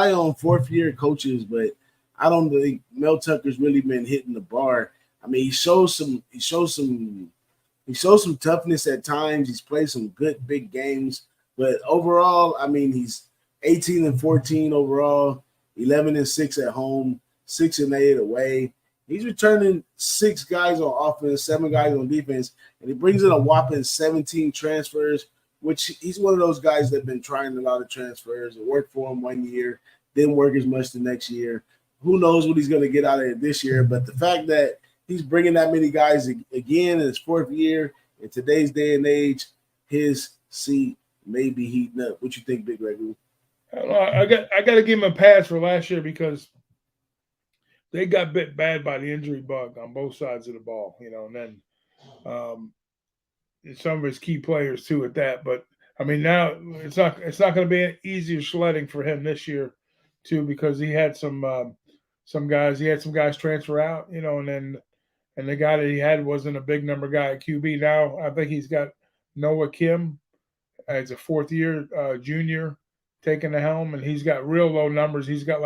high on fourth-year coaches, but I don't think Mel Tucker's really been hitting the bar. I mean, he shows some toughness at times. He's played some good big games, but overall, I mean, he's 18-14 overall, 11-6 at home, 6-8 away. He's returning 6 guys on offense, 7 guys on defense, and he brings in a whopping 17 transfers, which he's one of those guys that have been trying a lot of transfers. It worked for him 1 year, didn't work as much the next year. Who knows what he's going to get out of it this year, but the fact that he's bringing that many guys again in his 4th year in today's day and age, his seat may be heating up. What you think, Big Gregory? I got to give him a pass for last year because they got bit bad by the injury bug on both sides of the ball, and then some of his key players too at that. But I mean, now it's not going to be an easier sledding for him this year too, because he had some guys transfer out, and the guy that he had wasn't a big number guy at QB. Now I think he's got Noah Kim as a 4th-year junior taking the helm, and he's got real low numbers. He's got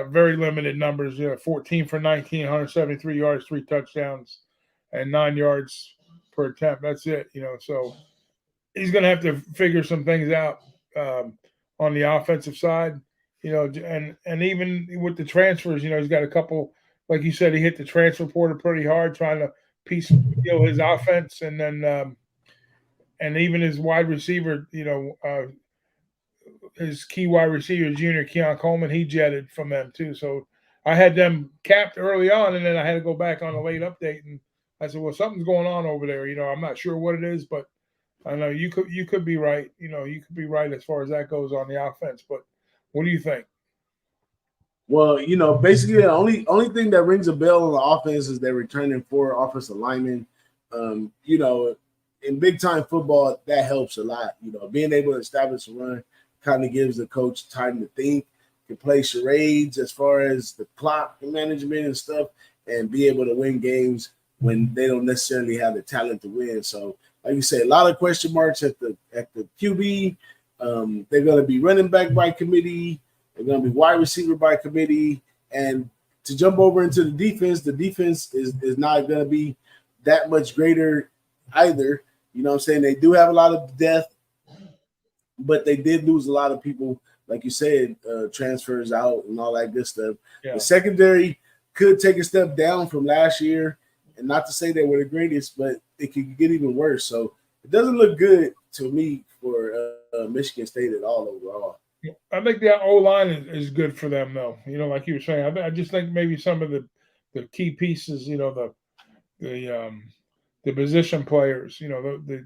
very limited numbers. 14 for 19, 173 yards, 3 touchdowns, and 9 yards per attempt. That's it. So he's going to have to figure some things out on the offensive side. And even with the transfers, he's got a couple. Like you said, he hit the transfer portal pretty hard, trying to piece his offense, and then and even his wide receiver, his key wide receiver, junior Keon Coleman, he jetted from them too. So I had them capped early on, and then I had to go back on a late update, and I said, "Well, something's going on over there. I'm not sure what it is, but I know you could be right. You could be right as far as that goes on the offense. But what do you think?" Well, basically the only thing that rings a bell on the offense is they're returning 4 offensive linemen. In big time football, that helps a lot. Being able to establish a run kind of gives the coach time to think, can play charades as far as the clock management and stuff, and be able to win games when they don't necessarily have the talent to win. So, like you said, a lot of question marks at the QB. They're going to be running back by committee. They're going to be wide receiver by committee. And to jump over into the defense is not going to be that much greater either. You know what I'm saying? They do have a lot of depth, but they did lose a lot of people, like you said, transfers out and all that good stuff. Yeah. The secondary could take a step down from last year, and not to say they were the greatest, but it could get even worse. So it doesn't look good to me for Michigan State at all overall. I think the O-line is good for them, though. Like you were saying, I just think maybe some of the key pieces, the position players, the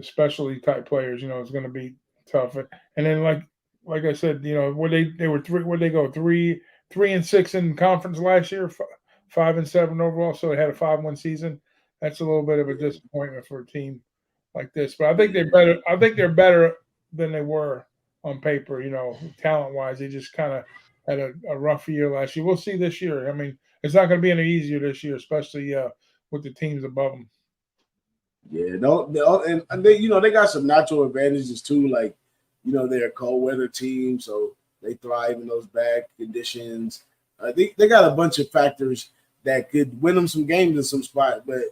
specialty type players, is going to be tough. And then like I said, where they were where'd they go 3-6 in conference last year, 5-7 overall. So they had a 5-1 season. That's a little bit of a disappointment for a team like this. But I think they're better. I think they're better than they were on paper. Talent wise, they just kind of had a rough year last year. We'll see this year. I mean, it's not going to be any easier this year, especially with the teams above them. Yeah, and they got some natural advantages too. Like, they're a cold weather team, so they thrive in those bad conditions. They got a bunch of factors that could win them some games in some spot. But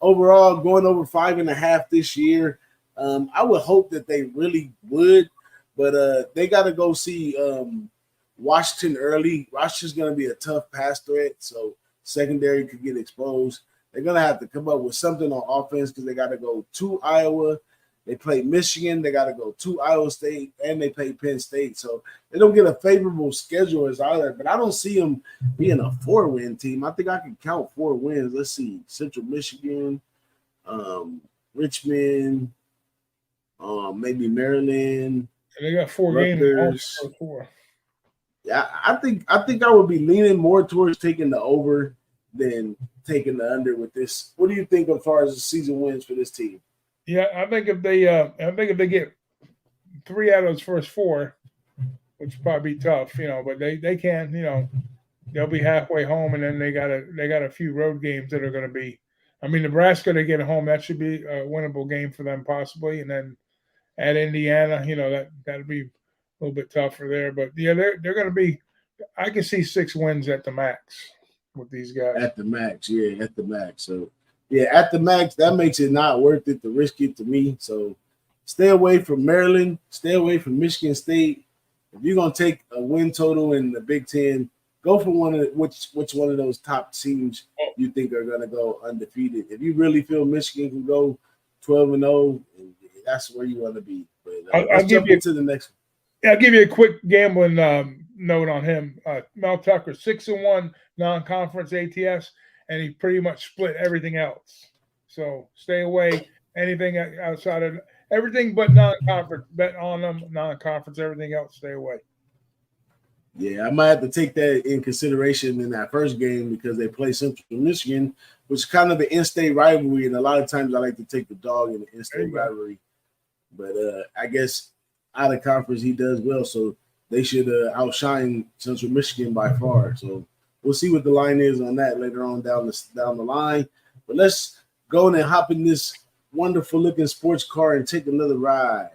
overall, going over 5.5 this year, I would hope that they really would. But they got to go see Washington early. Washington's going to be a tough pass threat, so secondary could get exposed. They're going to have to come up with something on offense because they got to go to Iowa. They play Michigan. They got to go to Iowa State, and they play Penn State. So they don't get a favorable schedule as either. But I don't see them being a 4-win team. I think I can count 4 wins. Let's see. Central Michigan, Richmond, maybe Maryland. And they got 4 Rutgers. games. 4. Yeah, I think I would be leaning more towards taking the over than taking the under with this. What do you think as far as the season wins for this team? Yeah, I think if they get 3 out of those first 4, which would probably be tough, but they can, they'll be halfway home, and then they got a few road games that are going to be. I mean, Nebraska, they get home, that should be a winnable game for them possibly, and then at Indiana, that'd be little bit tougher there. But yeah, they're going to be. I can see 6 wins at the max with these guys. At the max, yeah, at the max. So yeah, at the max, that makes it not worth it to risk it to me. So stay away from Maryland, stay away from Michigan State. If you're gonna take a win total in the Big Ten, go for which one of those top teams you think are gonna go undefeated. If you really feel Michigan can go 12-0, that's where you want to be. But let's jump into the next one. Yeah, I'll give you a quick gambling note on him. Mel Tucker, 6-1 non-conference ATS, and he pretty much split everything else. So stay away. Anything outside of everything but non-conference, bet on them. Non-conference, everything else, stay away. Yeah, I might have to take that in consideration in that first game because they play Central Michigan, which is kind of an in-state rivalry, and a lot of times I like to take the dog in the in-state rivalry. But I guess out of conference he does well, so they should outshine Central Michigan by far. So we'll see what the line is on that later on down the line. But let's go and hop in this wonderful looking sports car and take another ride.